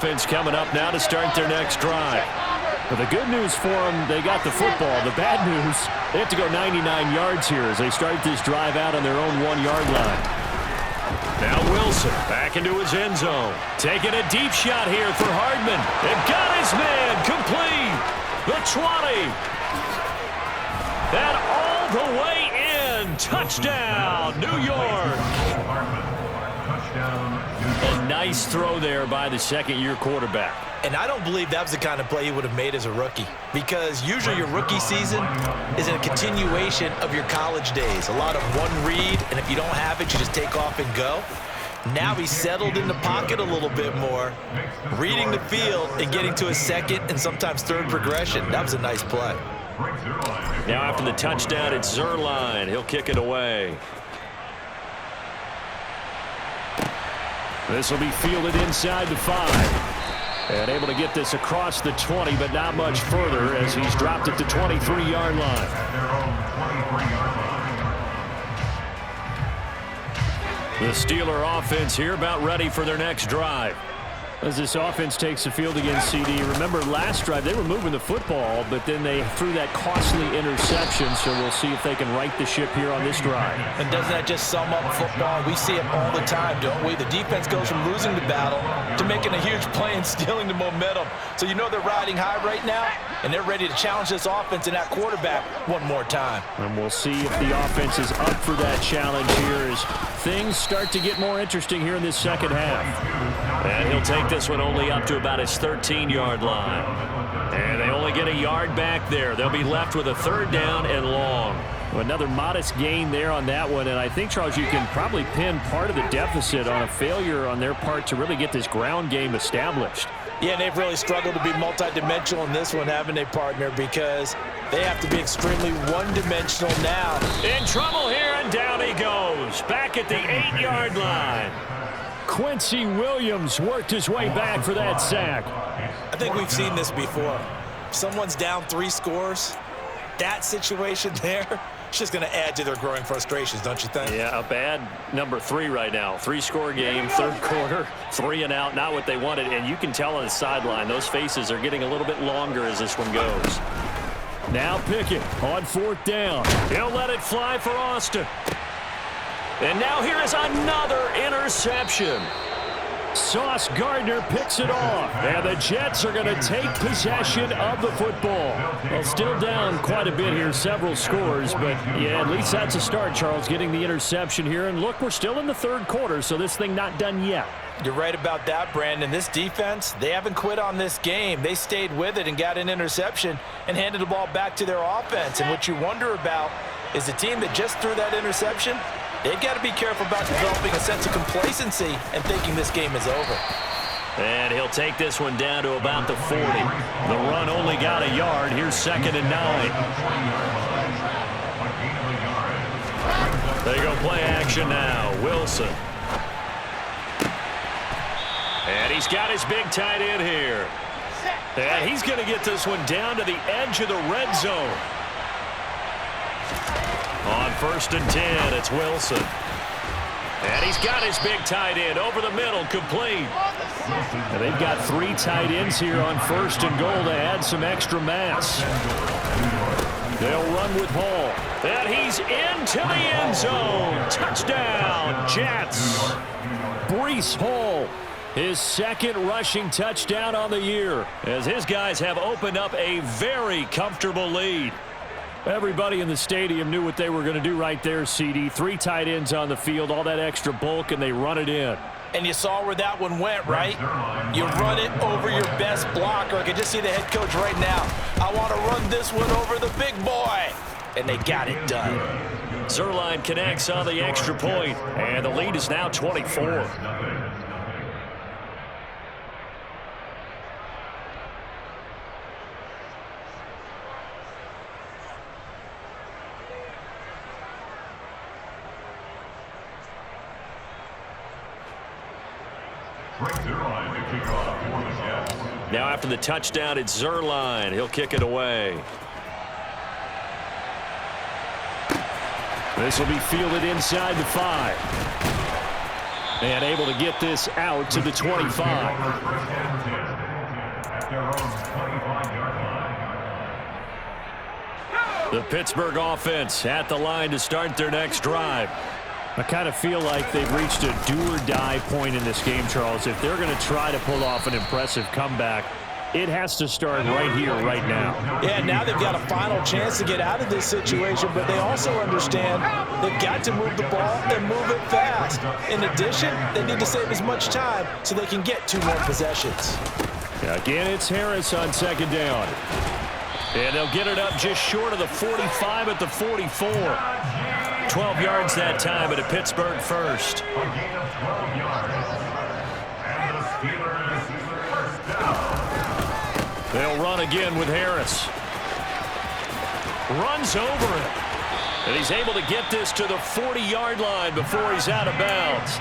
Offense coming up now to start their next drive. But the good news for them, they got the football. The bad news, they have to go 99 yards here as they start this drive out on their own 1-yard line. Now Wilson back into his end zone. Taking a deep shot here for Hardman. They've got his man complete. The 20. And all the way in. Touchdown, New York. A nice throw there by the second-year quarterback. And I don't believe that was the kind of play he would have made as a rookie, because usually your rookie season is a continuation of your college days. A lot of one read, and if you don't have it, you just take off and go. Now he's settled in the pocket a little bit more, reading the field and getting to his second and sometimes third progression. That was a nice play. Now after the touchdown, it's Zuerlein. He'll kick it away. This will be fielded inside the 5. And able to get this across the 20, but not much further as he's dropped it to 23-yard line. The Steeler offense here about ready for their next drive. As this offense takes the field against CD, remember last drive they were moving the football, but then they threw that costly interception, so we'll see if they can right the ship here on this drive. And doesn't that just sum up football? We see it all the time, don't we? The defense goes from losing the battle to making a huge play and stealing the momentum. So you know they're riding high right now, and they're ready to challenge this offense and that quarterback one more time. And we'll see if the offense is up for that challenge here as things start to get more interesting here in this second half. And he'll take this one only up to about his 13-yard line. And they only get a yard back there. They'll be left with a third down and long. Another modest gain there on that one. And I think, Charles, you can probably pin part of the deficit on a failure on their part to really get this ground game established. Yeah, and they've really struggled to be multidimensional in this one, haven't they, partner? Because they have to be extremely one-dimensional now. In trouble here, and down he goes. Back at the 8-yard line. Quincy Williams worked his way back for that sack. I think we've seen this before. Someone's down 3 scores. That situation there, it's just going to add to their growing frustrations, don't you think? Yeah, a bad number 3 right now. 3-score game, third quarter, 3 and out, not what they wanted. And you can tell on the sideline, those faces are getting a little bit longer as this one goes. Now Pickett on 4th down. He'll let it fly for Austin. And now here is another interception. Sauce Gardner picks it off. And the Jets are going to take possession of the football. Well, still down quite a bit here, several scores. But, yeah, at least that's a start, Charles, getting the interception here. And, look, we're still in the third quarter, so this thing not done yet. You're right about that, Brandon. This defense, they haven't quit on this game. They stayed with it and got an interception and handed the ball back to their offense. And what you wonder about is the team that just threw that interception, they've got to be careful about developing a sense of complacency and thinking this game is over. And he'll take this one down to about the 40. The run only got a yard. Here's 2nd and 9. They go play action now. Wilson. And he's got his big tight end here. And he's going to get this one down to the edge of the red zone. On 1st and 10, it's Wilson. And he's got his big tight end over the middle, complete. And they've got 3 tight ends here on 1st and goal to add some extra mass. They'll run with Hall. And he's into the end zone. Touchdown, Jets. Breece Hall, his 2nd rushing touchdown on the year, as his guys have opened up a very comfortable lead. Everybody in the stadium knew what they were going to do right there, CD. 3 tight ends on the field, all that extra bulk, and they run it in. And you saw where that one went, right? You run it over your best blocker. I can just see the head coach right now. I want to run this one over the big boy. And they got it done. Zuerlein connects on the extra point, and the lead is now 24. Now after the touchdown, it's Zuerlein. He'll kick it away. This will be fielded inside the 5. And able to get this out to the 25. The Pittsburgh offense at the line to start their next drive. I kind of feel like they've reached a do-or-die point in this game, Charles. If they're going to try to pull off an impressive comeback, it has to start right here, right now. Yeah, now they've got a final chance to get out of this situation, but they also understand they've got to move the ball and move it fast. In addition, they need to save as much time so they can get 2 more possessions. Again, it's Harris on second down. And they'll get it up just short of the 45 at the 44. 12 yards that time at a Pittsburgh first. They'll run again with Harris. Runs over it. And he's able to get this to the 40-yard line before he's out of bounds.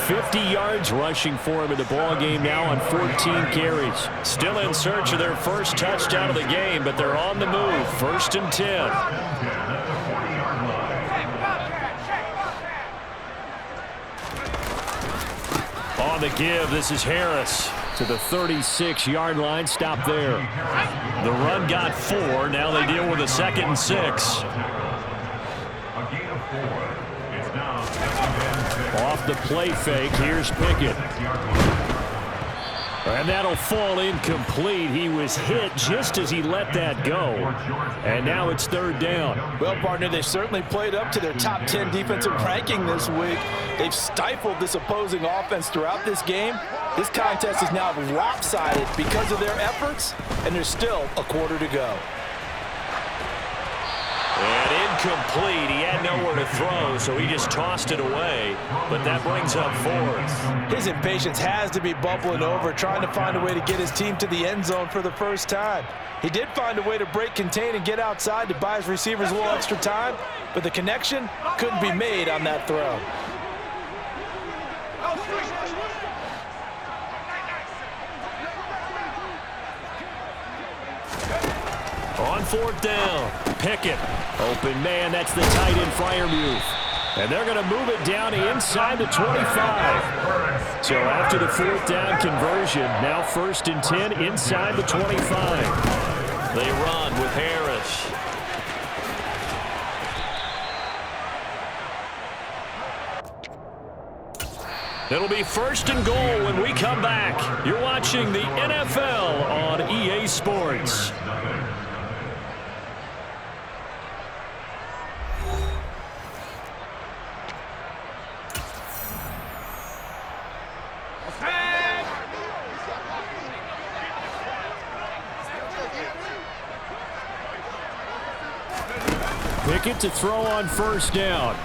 50 yards rushing for him in the ballgame now on 14 carries. Still in search of their first touchdown of the game, but they're on the move. 1st and 10. On the give, this is Harris to the 36-yard line. Stop there. The run got 4. Now they deal with a 2nd and 6. Off the play fake, here's Pickett. And that'll fall incomplete. He was hit just as he let that go. And now it's 3rd down. Well, partner, they certainly played up to their top 10 defensive ranking this week. They've stifled this opposing offense throughout this game. This contest is now lopsided because of their efforts, and there's still a quarter to go. And incomplete. He had nowhere to throw, so he just tossed it away. But that brings up 4th. His impatience has to be bubbling over, trying to find a way to get his team to the end zone for the first time. He did find a way to break contain and get outside to buy his receivers a little extra time, but the connection couldn't be made on that throw. On 4th down, Pickett. Open man, that's the tight end Freiermuth. And they're going to move it down inside the 25. So after the 4th down conversion, now 1st and 10 inside the 25. They run with Harris. It'll be 1st and goal when we come back. You're watching the NFL on EA Sports. Pickett to throw on 1st down.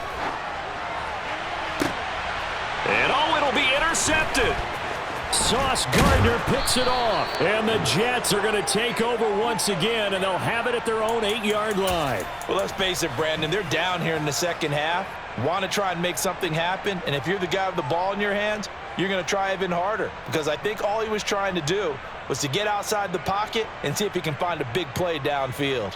And it'll be intercepted. Sauce Gardner picks it off. And the Jets are going to take over once again, and they'll have it at their own 8-yard line. Well, let's face it, Brandon. They're down here in the second half. Want to try and make something happen. And if you're the guy with the ball in your hands, you're going to try even harder. Because I think all he was trying to do was to get outside the pocket and see if he can find a big play downfield.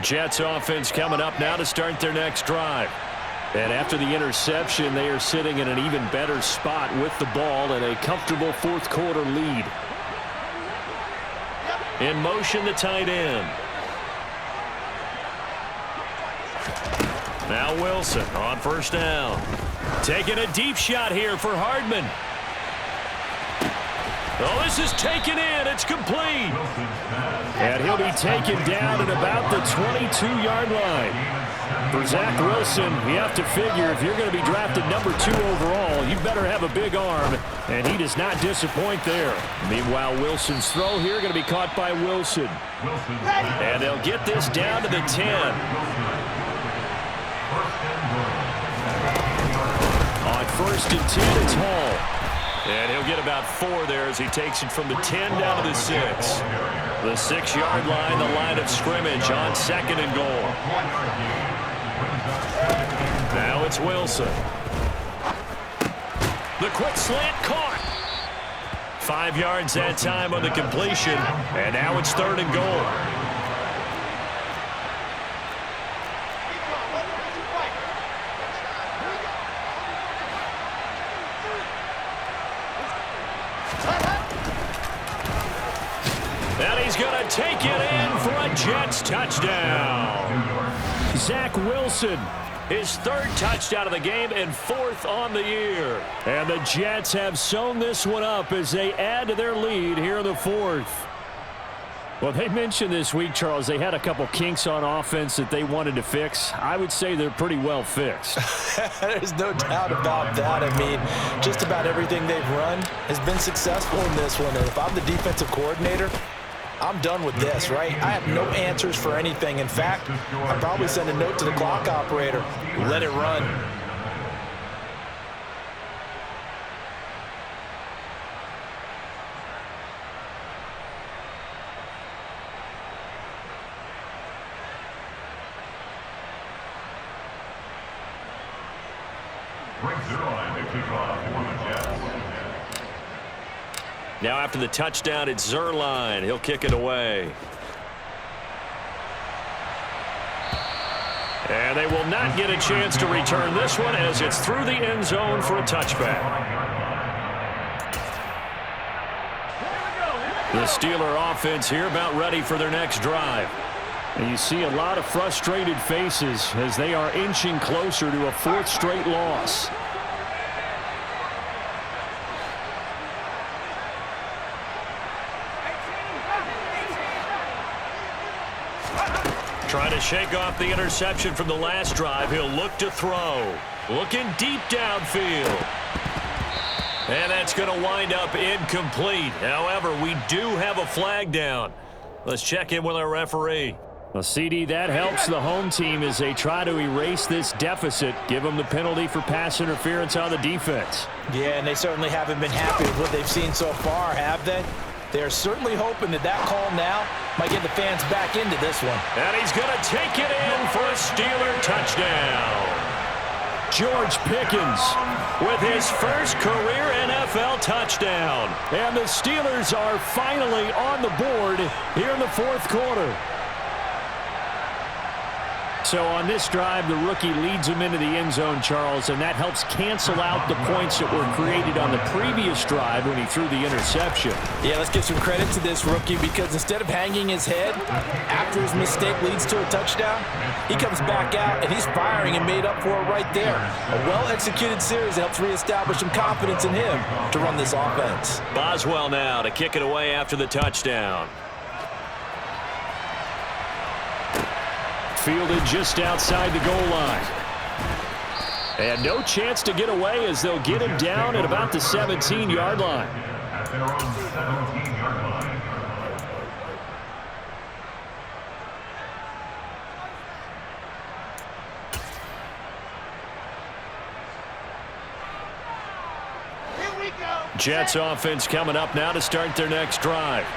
Jets offense coming up now to start their next drive. And after the interception, they are sitting in an even better spot with the ball and a comfortable 4th quarter lead. In motion, the tight end. Now Wilson on 1st down. Taking a deep shot here for Hardman. Oh, this is taken in. It's complete. And he'll be taken down at about the 22-yard line. For Zach Wilson, you have to figure if you're going to be drafted number 2 overall, you better have a big arm, and he does not disappoint there. Meanwhile, Wilson's throw here going to be caught by Wilson. And they'll get this down to the 10. On 1st and 10, it's Hall. And he'll get about 4 there as he takes it from the 10 down to the 6. The 6-yard line, the line of scrimmage on 2nd and goal. Now it's Wilson. The quick slant caught. 5 yards that time on the completion. And now it's 3rd and goal. going to take it in for a Jets touchdown. Zach Wilson, his third touchdown of the game and fourth on the year. And the Jets have sewn this one up as they add to their lead here in the fourth. Well, they mentioned this week, Charles, they had a couple kinks on offense that they wanted to fix. I would say they're pretty well fixed. There's no doubt about that. I mean, just about everything they've run has been successful in this one. And if I'm the defensive coordinator, I'm done with this, right? I have no answers for anything. In fact, I'd probably send a note to the clock operator. Let it run. Now after the touchdown, it's Zerline. He'll kick it away. And they will not get a chance to return this one as it's through the end zone for a touchback. The Steeler offense here about ready for their next drive. And you see a lot of frustrated faces as they are inching closer to a fourth straight loss. Trying to shake off the interception from the last drive. He'll look to throw. Looking deep downfield. And that's going to wind up incomplete. However, we do have a flag down. Let's check in with our referee. Well, CD, that helps the home team as they try to erase this deficit, give them the penalty for pass interference on the defense. Yeah, and they certainly haven't been happy with what they've seen so far, have they? They're certainly hoping that call now might get the fans back into this one. And he's going to take it in for a Steeler touchdown. George Pickens with his first career NFL touchdown. And the Steelers are finally on the board here in the fourth quarter. So on this drive, the rookie leads him into the end zone, Charles, and that helps cancel out the points that were created on the previous drive when he threw the interception. Yeah, let's give some credit to this rookie because instead of hanging his head after his mistake leads to a touchdown, he comes back out and he's firing and made up for it right there. A well-executed series that helps reestablish some confidence in him to run this offense. Boswell now to kick it away after the touchdown. Fielded just outside the goal line. And no chance to get away as they'll get him down at about the 17-yard line. Jets offense coming up now to start their next drive.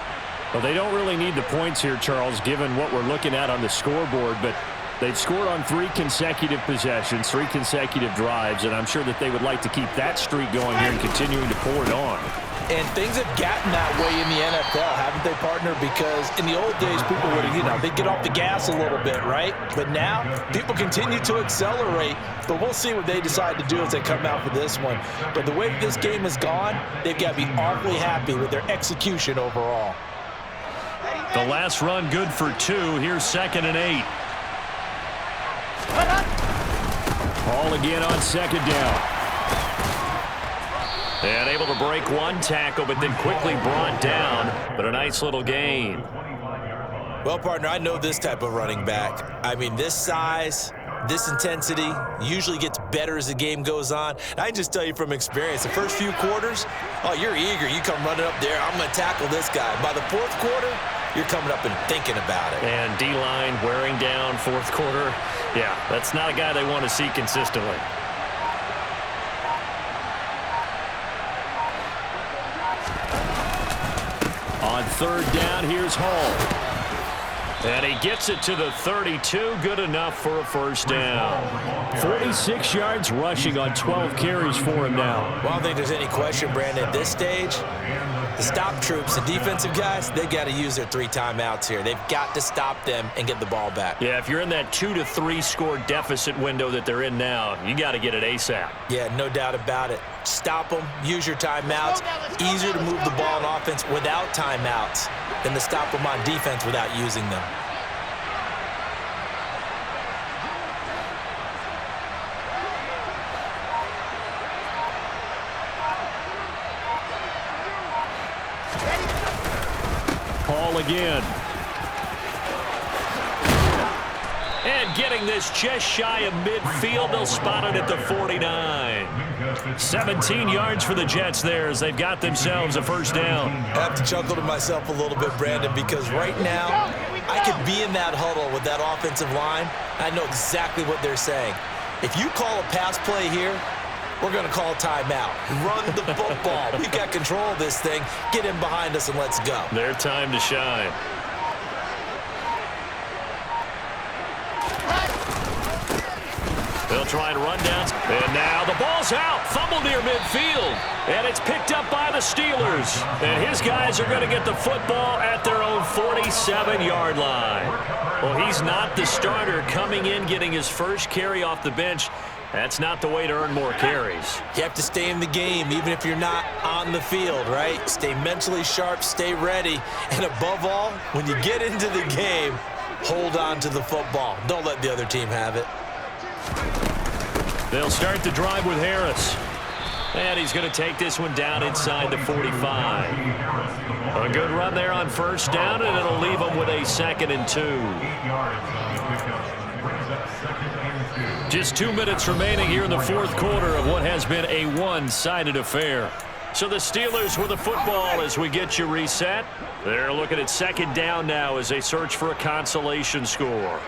Well, they don't really need the points here, Charles, given what we're looking at on the scoreboard, but they've scored on 3 consecutive possessions, 3 consecutive drives, and I'm sure that they would like to keep that streak going here and continuing to pour it on. And things have gotten that way in the NFL, haven't they, partner? Because in the old days, people would, they'd get off the gas a little bit, right? But now, people continue to accelerate, but we'll see what they decide to do as they come out for this one. But the way this game has gone, they've got to be awfully happy with their execution overall. The last run good for 2. Here's 2nd and 8. Ball again on 2nd down. And able to break one tackle, but then quickly brought down. But a nice little gain. Well, partner, I know this type of running back. I mean, this size, this intensity usually gets better as the game goes on. And I can just tell you from experience, the first few quarters, oh, you're eager. You come running up there, I'm going to tackle this guy. By the fourth quarter, you're coming up and thinking about it. And D-line wearing down fourth quarter. Yeah, that's not a guy they want to see consistently. On 3rd down, here's Hall. And he gets it to the 32. Good enough for a first down. 46 yards rushing on 12 carries for him now. Well, I don't think there's any question, Brandon, at this stage, the stop troops, the defensive guys, they got to use their 3 timeouts here. They've got to stop them and get the ball back. Yeah, if you're in that 2 to 3 score deficit window that they're in now, you got to get it ASAP. Yeah, no doubt about it. stop them, use your timeouts. Easier to move the ball on offense without timeouts than to stop them on defense without using them. Paul again. And getting this just shy of midfield. They'll spot it at the 49. 17 yards for the Jets there as they've got themselves a first down. I have to chuckle to myself a little bit, Brandon, because right now I could be in that huddle with that offensive line. I know exactly what they're saying. If you call a pass play here, we're going to call a timeout. Run the football. We've got control of this thing. Get in behind us and let's go. Their time to shine. They'll try and run downs. And now the ball's out. Fumble near midfield. And it's picked up by the Steelers. And his guys are going to get the football at their own 47-yard line. Well, he's not the starter coming in, getting his first carry off the bench. That's not the way to earn more carries. You have to stay in the game, even if you're not on the field, right? Stay mentally sharp, stay ready. And above all, when you get into the game, hold on to the football. Don't let the other team have it. They'll start the drive with Harris. And he's going to take this one down inside the 45. A good run there on first down, and it'll leave them with a 2nd and 2. Just 2 minutes remaining here in the fourth quarter of what has been a one-sided affair. So the Steelers with the football as we get you reset. They're looking at 2nd down now as they search for a consolation score.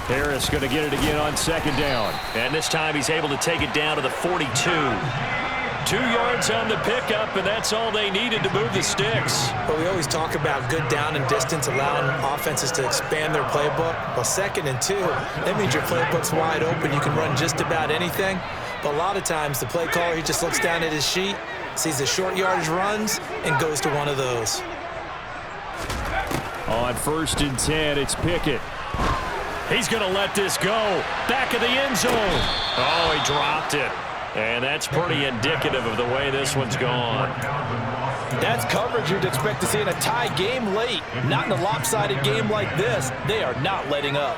Harris going to get it again on 2nd down. And this time he's able to take it down to the 42. 2 yards on the pickup, and that's all they needed to move the sticks. But we always talk about good down and distance, allowing offenses to expand their playbook. Well, 2nd and 2, that means your playbook's wide open. You can run just about anything. But a lot of times the play caller, he just looks down at his sheet, sees the short yardage runs, and goes to one of those. On 1st and 10, it's Pickett. He's going to let this go. Back of the end zone. Oh, he dropped it. And that's pretty indicative of the way this one's gone. That's coverage you'd expect to see in a tie game late. Not in a lopsided game like this. They are not letting up.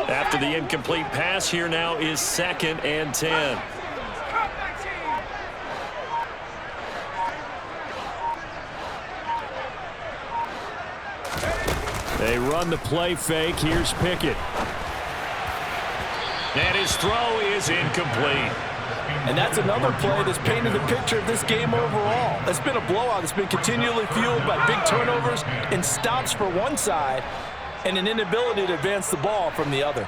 After the incomplete pass, here now is 2nd and 10. They run the play fake. Here's Pickett. And his throw is incomplete. And that's another play that's painted the picture of this game overall. It's been a blowout. It's been continually fueled by big turnovers and stops for one side and an inability to advance the ball from the other.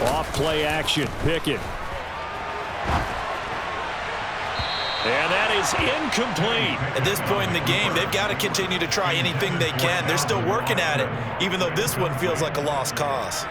Off play action, Pickett. And that is incomplete. At this point in the game, they've got to continue to try anything they can. They're still working at it, even though this one feels like a lost cause.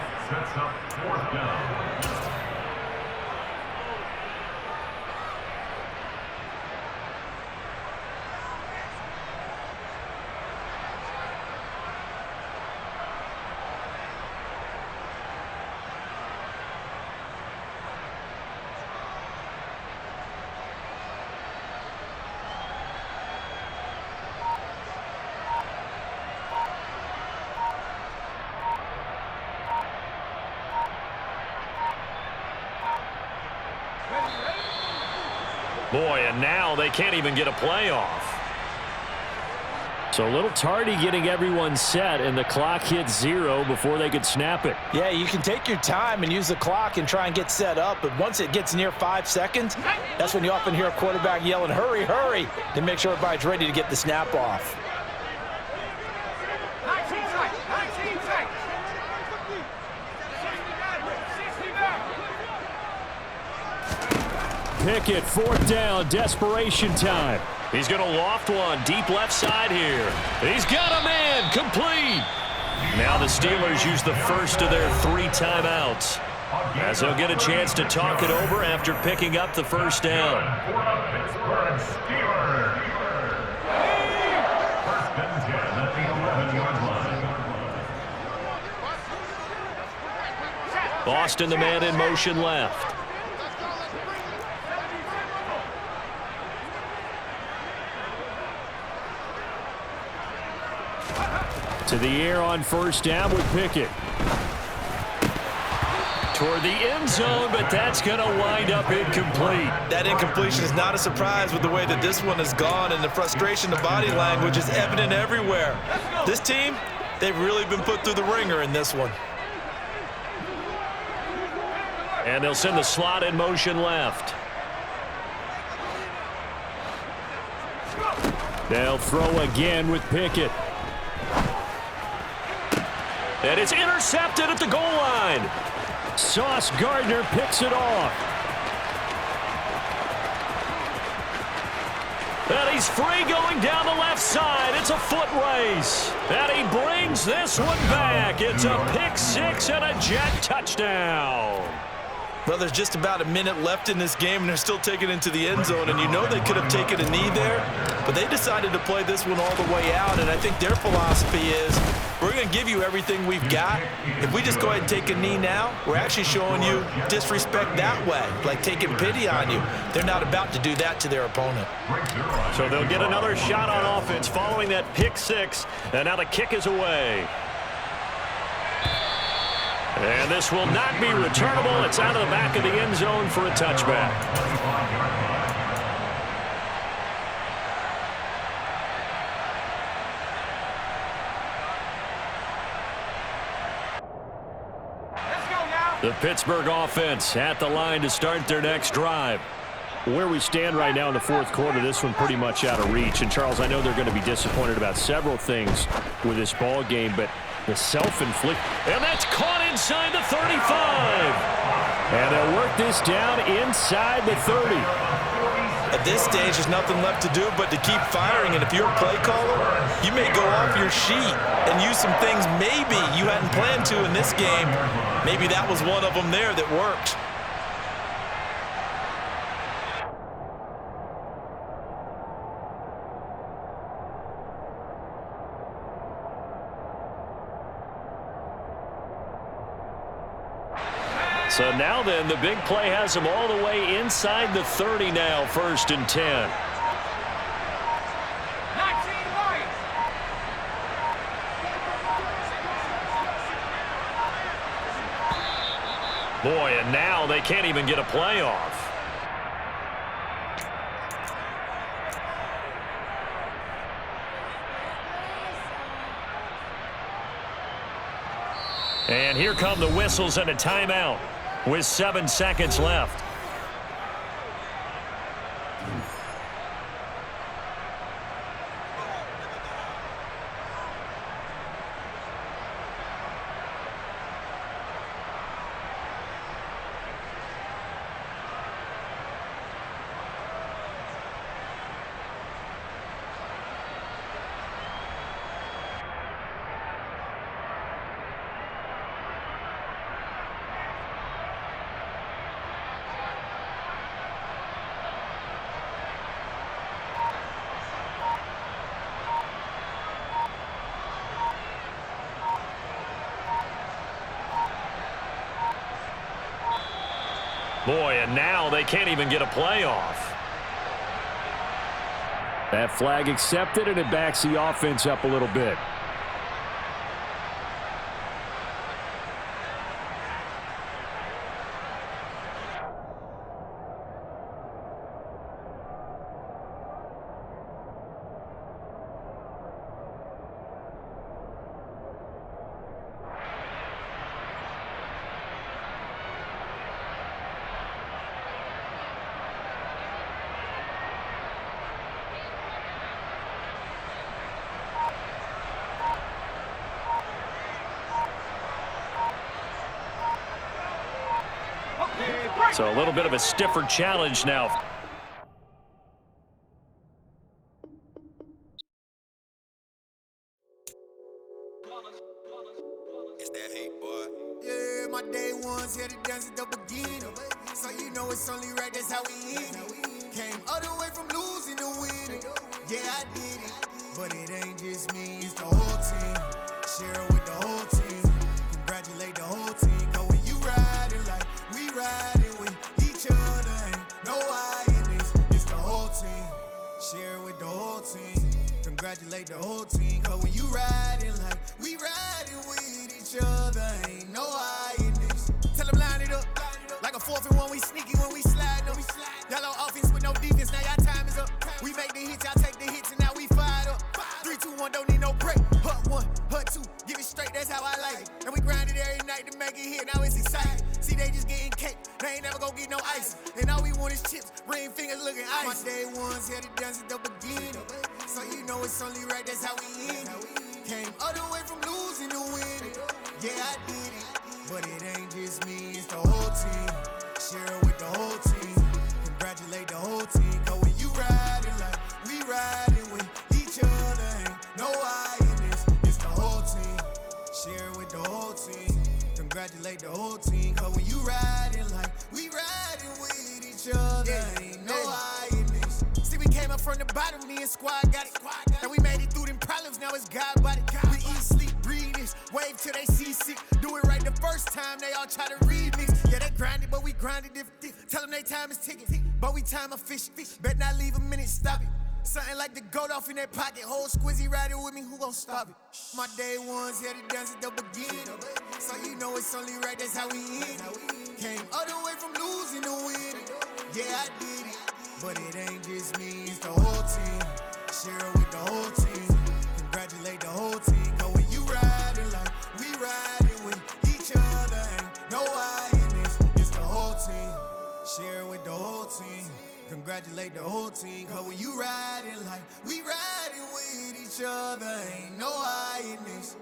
Boy, and now they can't even get a playoff. So a little tardy getting everyone set, and the clock hits 0 before they could snap it. Yeah, you can take your time and use the clock and try and get set up, but once it gets near 5 seconds, that's when you often hear a quarterback yelling, hurry, hurry, to make sure everybody's ready to get the snap off. Pickett. Fourth down, desperation time. He's going to loft one deep left side here. He's got a man, complete. Now the Steelers use the first of their 3 timeouts, as they'll get a chance to talk it over after picking up the first down. Boston, the man in motion left. To the air on first down with Pickett. Toward the end zone, but that's going to wind up incomplete. That incompletion is not a surprise with the way that this one has gone, and the frustration, the body language is evident everywhere. This team, they've really been put through the ringer in this one. And they'll send the slot in motion left. They'll throw again with Pickett. And it's intercepted at the goal line. Sauce Gardner picks it off. And he's free going down the left side. It's a foot race. And he brings this one back. It's a pick 6 and a Jet touchdown. Well, there's just about a minute left in this game, and they're still taking it into the end zone. And you know they could have taken a knee there, but they decided to play this one all the way out. And I think their philosophy is, we're going to give you everything we've got. If we just go ahead and take a knee now, we're actually showing you disrespect that way, like taking pity on you. They're not about to do that to their opponent. So they'll get another shot on offense following that pick 6, and now the kick is away. And this will not be returnable. It's out of the back of the end zone for a touchback. The Pittsburgh offense at the line to start their next drive. Where we stand right now in the fourth quarter, this one pretty much out of reach. And, Charles, I know they're going to be disappointed about several things with this ball game, but the self-inflict, and that's caught inside the 35. And they'll work this down inside the 30. At this stage, there's nothing left to do but to keep firing. And if you're a play caller, you may go off your sheet and use some things maybe you hadn't planned to in this game. Maybe that was one of them there that worked. So now then, the big play has them all the way inside the 30 now, 1st and 10. Boy, and now they can't even get a play off. And here come the whistles and a timeout with 7 seconds left. Boy, and now they can't even get a play off. That flag accepted, and it backs the offense up a little bit. So a little bit of a stiffer challenge now. It's that hate, boy. Yeah, my day ones here to dance at the beginning. So you know it's only right, that's how we end it. Came all the way from losing to winning. Yeah, I did it. But it ain't just me, it's the whole team. Share it with the whole team. Congratulate the whole team. Cause when you riding like we riding with each other, ain't no I in this. It's the whole team. Share it with the whole team. Congratulate the whole team. Cause when you riding like we riding with each other, ain't no I in this. Tell them line it up. Like a 4th and 1, we sneaky when we slide them. Y'all on offense with no defense, now y'all time is up. We make the hits, y'all take the hits, and now we fired up. 3, 2, 1, don't need no break. Hut 1, hut 2, give it straight, that's how I like it. And we grind it every night to make it hit, now it's exciting. See, they just getting cake, they ain't never gonna get no ice. And all we want is chips, ring fingers looking ice. My day ones here to dance at the beginning. So you know it's only right, that's how we end it. Came all the way from losing to winning. Yeah, I did it. But it ain't just me, it's the whole team. Share it with the whole team. Congratulate the whole team. Cause when you riding like we riding with each other, ain't no I in this. It's the whole team. Share it with the whole team. Congratulate the whole team. Cause when you riding like we riding with each other, ain't no I in this. See, we came up from the bottom, me and squad got it. And we made it through them problems, now it's God body. We eat, sleep, breathe this, wave till they see sick. Do it right the first time, they all try to remix. Yeah, they grinded, but we grinded different. Tell them they time is ticking, but we time efficient. Bet not leave a minute, stop it. Something like the goat off in that pocket. Whole squizzy riding with me, who gon' stop it? My day ones here to dance at the beginning. So you know it's only right, that's how we end it. Came all the way from losing to winning. Yeah, I did it. But it ain't just me, it's the whole team. Share it with the whole team. Congratulate the whole team. Cause when you riding like we riding with each other, ain't no I in this. It's the whole team. Share it with the whole team. Congratulate the whole team. Cause when you riding like we riding with each other, ain't no I in this.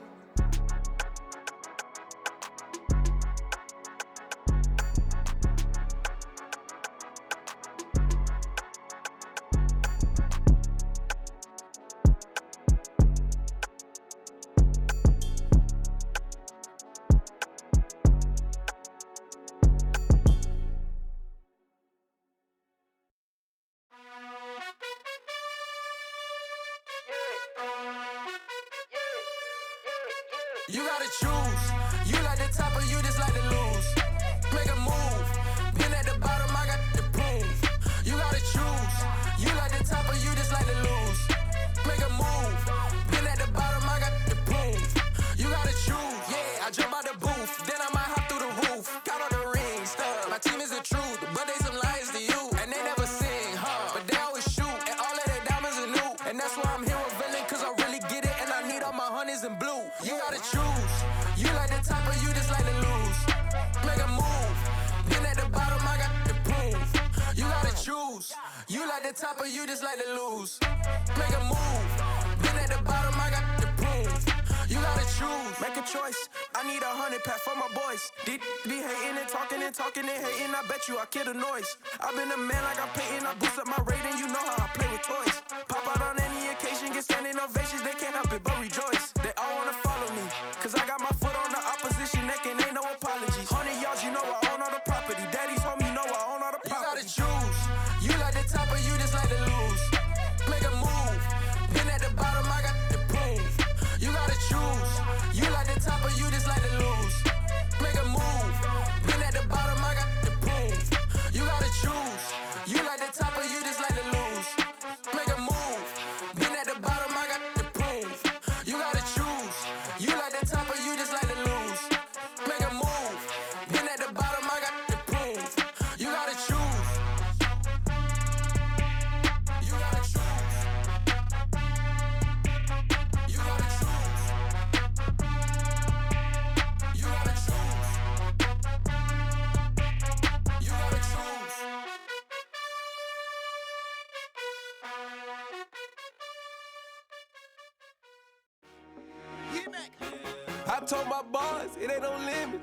You gotta choose. You like the top or you just like to lose. Make a move. Been at the bottom, I got the proof. You gotta choose. You like the top or you just like to lose. Make a move. Been at the bottom, I got the proof. You gotta choose. Yeah, I jump out the booth. Then I might hop through the roof. Count all the rings. My team is the truth, but they some liars to you. And they never sing, but they always shoot. And all of their diamonds are new. And that's why I'm here with villain, cause I really get it. And I need all my honeys in blue. You gotta choose. You like the top or you just like to lose. Make a move. Been at the bottom, I got the proof. You gotta choose. You like the top or you just like to lose. Make a move. Been at the bottom, I got the proof. You gotta choose. Make a choice. I need 100 pack for my boys. Be hating and talking and hating. I bet you I kill the noise. I've been a man like I'm Peyton. I boost up my rating. You know how I play with toys. Pop out on any occasion, get standing ovations. They can't help it but rejoice. They all wanna follow me, cause I got my foot on the opposition neck and ain't no apologies. 100 yards, you know I own all the property. Daddy's home, you know I own all the property. You gotta choose. You like the top or you just like to lose. Make a move. Been at the bottom, I got the proof. You gotta choose. You like the top or you just like to lose. Make a move. Been at the bottom, I got the proof. You gotta choose. You like the top or you just like to lose. Make a move. Been at the bottom, I got the proof. You gotta choose. You like the top or you just like to lose. Make a move. Been at the bottom, I got the proof. You gotta choose. You gotta choose. You gotta choose. You gotta choose. You gotta choose. Get back. I told my boys, it ain't no limit.